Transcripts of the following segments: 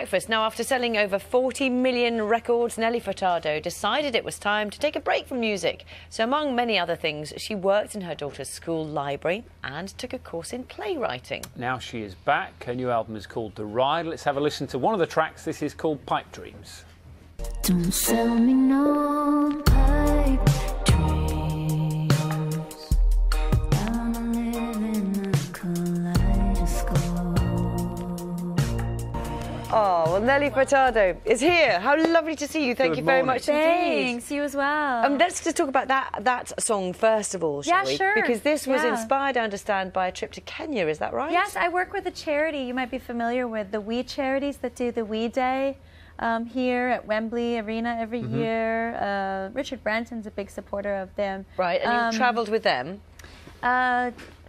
Breakfast. Now, after selling over 40 million records, Nelly Furtado decided it was time to take a break from music. So, among many other things, she worked in her daughter's school library and took a course in playwriting. Now she is back. Her new album is called The Ride. Let's have a listen to one of the tracks. This is called Pipe Dreams. Don't sell me no pipe dreams. I'm living a kaleidoscope. Oh, well, Nelly Furtado is here. How lovely to see you. Thank you very much indeed. Thanks, you as well. Let's just talk about that song first of all, shall we? Yeah, sure. Because this was inspired, I understand, by a trip to Kenya, is that right? Yes, I work with a charity you might be familiar with, the We Charities that do the We Day here at Wembley Arena every year. Richard Branson's a big supporter of them. Right, and you travelled with them?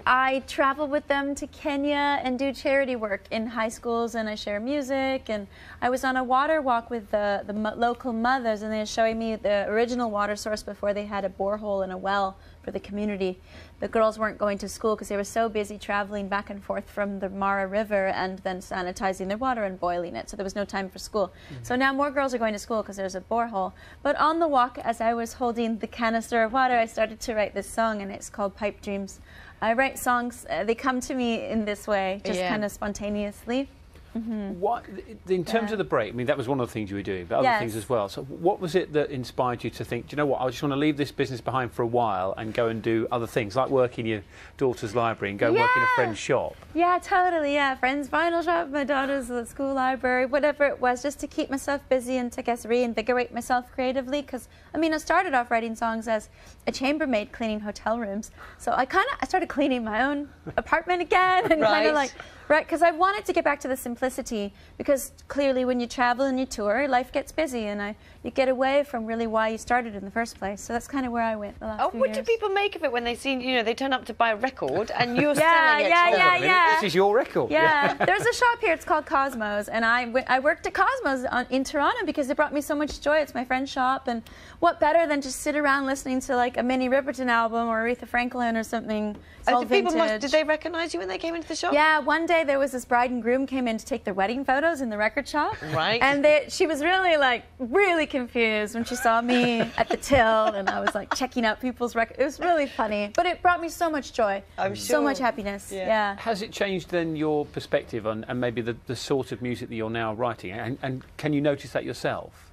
I travel with them to Kenya and do charity work in high schools, and I share music. And I was on a water walk with the local mothers, and they were showing me the original water source before they had a borehole and a well for the community. The girls weren't going to school because they were so busy traveling back and forth from the Mara River and then sanitizing their water and boiling it, so there was no time for school. So now more girls are going to school because there's a borehole. But on the walk, as I was holding the canister of water, I started to write this song, and it's called Pipe Dreams. I write songs, they come to me in this way, just kind of spontaneously. What, in terms of the break, I mean, that was one of the things you were doing, but other things as well. So what was it that inspired you to think, do you know what, I just want to leave this business behind for a while and go and do other things, like work in your daughter's library and go and work in a friend's shop? Yeah, totally, yeah. Friend's vinyl shop, my daughter's school library, whatever it was, just to keep myself busy and to, I guess, reinvigorate myself creatively. Because, I mean, I started off writing songs as a chambermaid cleaning hotel rooms. So I started cleaning my own apartment again and kind of like, because I wanted to get back to the simplicity, because clearly when you travel and you tour, life gets busy, and you get away from really why you started in the first place. So that's kind of where I went the last few what years. do people make of it when they see, you know, they turn up to buy a record and you're selling it? Yeah. This is your record. Yeah. There's a shop here, it's called Cosmos, and I worked at Cosmos in Toronto because it brought me so much joy. It's my friend's shop, and what better than just sit around listening to like a Minnie Riperton album or Aretha Franklin or something. Did they recognize you when they came into the shop? Yeah, one day there was this bride and groom came in to take their wedding photos in the record shop. Right. And she was really confused when she saw me at the till, and I was like checking out people's records. It was really funny, but it brought me so much joy. I'm sure. So much happiness. Yeah. Has it changed then your perspective on and maybe the sort of music that you're now writing? And can you notice that yourself?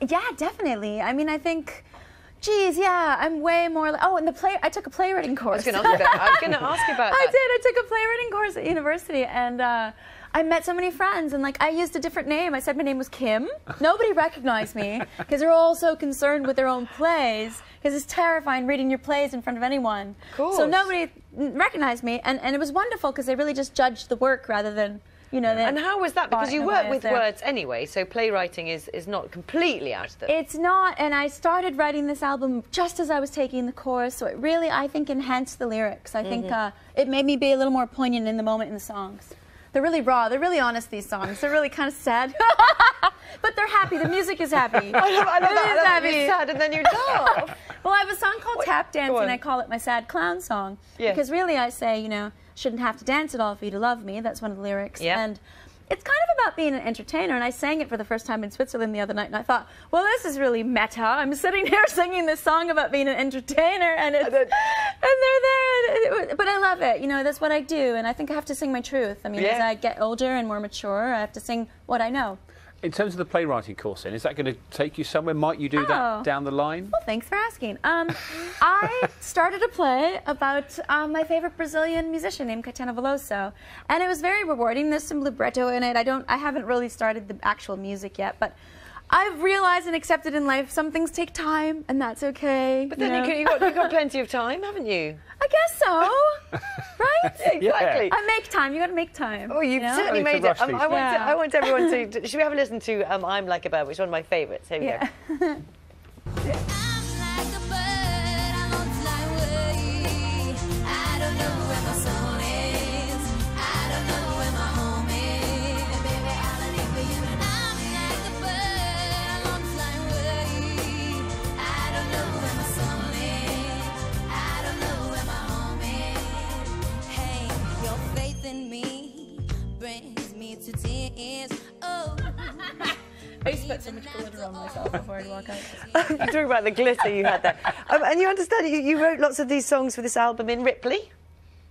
Yeah, definitely. I mean, I think, geez, yeah, I'm way more like, and I took a playwriting course. I was going to ask you about that. I took a playwriting course at university, and I met so many friends, and like I used a different name. I said my name was Kim. Nobody recognized me because they're all so concerned with their own plays, because it's terrifying reading your plays in front of anyone. Cool. So nobody recognized me, and it was wonderful because they really just judged the work rather than, you know. And how was that? Because you work with words anyway, so playwriting is not completely out of it. It's not, and I started writing this album just as I was taking the course, so it really, I think, enhanced the lyrics. I think it made me be a little more poignant in the moment in the songs. They're really raw, they're really honest, these songs. They're really kind of sad. But they're happy, the music is happy. I love that. You're sad and then you laugh. Well, I have a song called Tap Dance, and I call it my sad clown song. Yeah. Because really I say, you know, shouldn't have to dance at all for you to love me. That's one of the lyrics. Yeah. And it's kind of about being an entertainer, and I sang it for the first time in Switzerland the other night, and I thought, well, this is really meta. I'm sitting here singing this song about being an entertainer, and they're there. But I love it. You know, that's what I do, and I think I have to sing my truth. I mean, as I get older and more mature, I have to sing what I know. In terms of the playwriting course, then, is that going to take you somewhere? Might you do that down the line? Well, thanks for asking. I started a play about my favorite Brazilian musician named Caetano Veloso, and it was very rewarding. There's some libretto in it. I haven't really started the actual music yet, but I've realized and accepted in life some things take time, and that's okay. But then you've got plenty of time, haven't you? I guess so. Right? Exactly. I make time. You got to make time. Oh, you've certainly made it. I want everyone to. Should we have a listen to "I'm Like a Bird," which is one of my favourites? Here we go. In me brings me to tears. Oh. I used to put so much glitter on myself before I'd walk out. You're talking about the glitter you had there. And you understand, you wrote lots of these songs for this album in Ripley?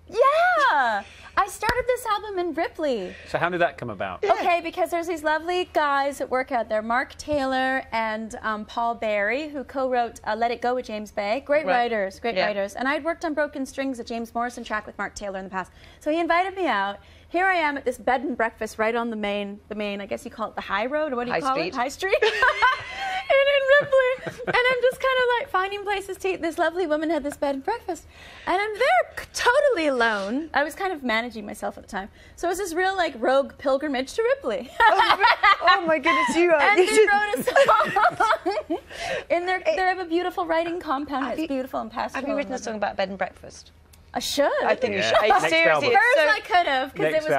Yeah! I started this album in Ripley. So how did that come about? Okay, because there's these lovely guys that work out there, Mark Taylor and Paul Barry, who co-wrote Let It Go with James Bay. Great writers, great writers. And I'd worked on Broken Strings, a James Morrison track with Mark Taylor in the past. So he invited me out. Here I am at this bed and breakfast right on the main, I guess you call it the high road, or what do you call it? High street. And in Ripley. And I'm just kind of like finding places to eat. This lovely woman had this bed and breakfast. And I'm there totally alone. I was kind of managing myself at the time. So it was this real like rogue pilgrimage to Ripley. Oh my goodness, you are. And they wrote a song. And they have a beautiful writing compound. It's beautiful and pastoral. Have you written a song about bed and breakfast? I should. I think you should. Next Seriously, album. First I could have, because it was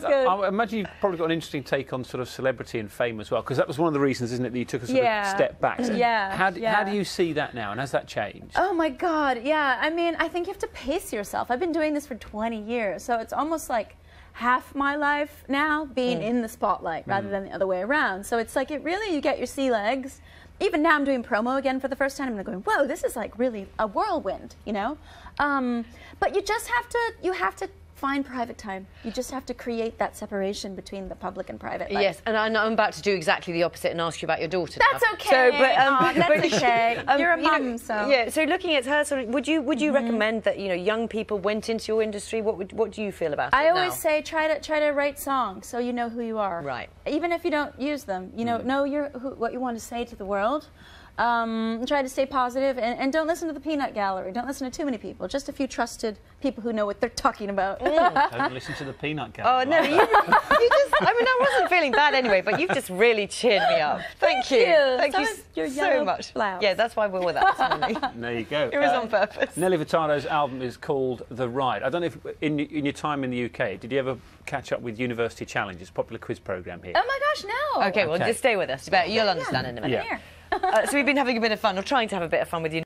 good. I imagine you've probably got an interesting take on sort of celebrity and fame as well, because that was one of the reasons, isn't it, that you took a sort of step back. So how do you see that now, and has that changed? Oh my God, yeah. I mean, I think you have to pace yourself. I've been doing this for 20 years, so it's almost like half my life now being in the spotlight rather than the other way around. So it's like you get your sea legs. Even now I'm doing promo again for the first time, and I'm going, whoa, this is like really a whirlwind, you know? But you just have to find private time. You just have to create that separation between the public and private life. Yes, and I'm about to do exactly the opposite and ask you about your daughter. That's now. okay. So, That's okay. You're a mum, so. Yeah. So looking at her, sort of, would you recommend that young people went into your industry? What do you feel about it I now? always say try to write songs so you know who you are. Right. Even if you don't use them, know what you want to say to the world. Try to stay positive and don't listen to the peanut gallery. Don't listen to too many people. Just a few trusted people who know what they're talking about. Don't listen to the peanut gallery. Oh no, you just, I mean, I wasn't feeling bad anyway, but you've just really cheered me up. Thank you. Thank you so much. Blouse. Yeah, that's why we're with us. There you go. It was on purpose. Nelly Furtado's album is called The Ride. I don't know if in your time in the UK, did you ever catch up with University Challenge? It's a popular quiz programme here. Oh my gosh, no. Okay, well, just stay with us. You'll understand in a minute. Here. So we've been having a bit of fun, or trying to have a bit of fun with you.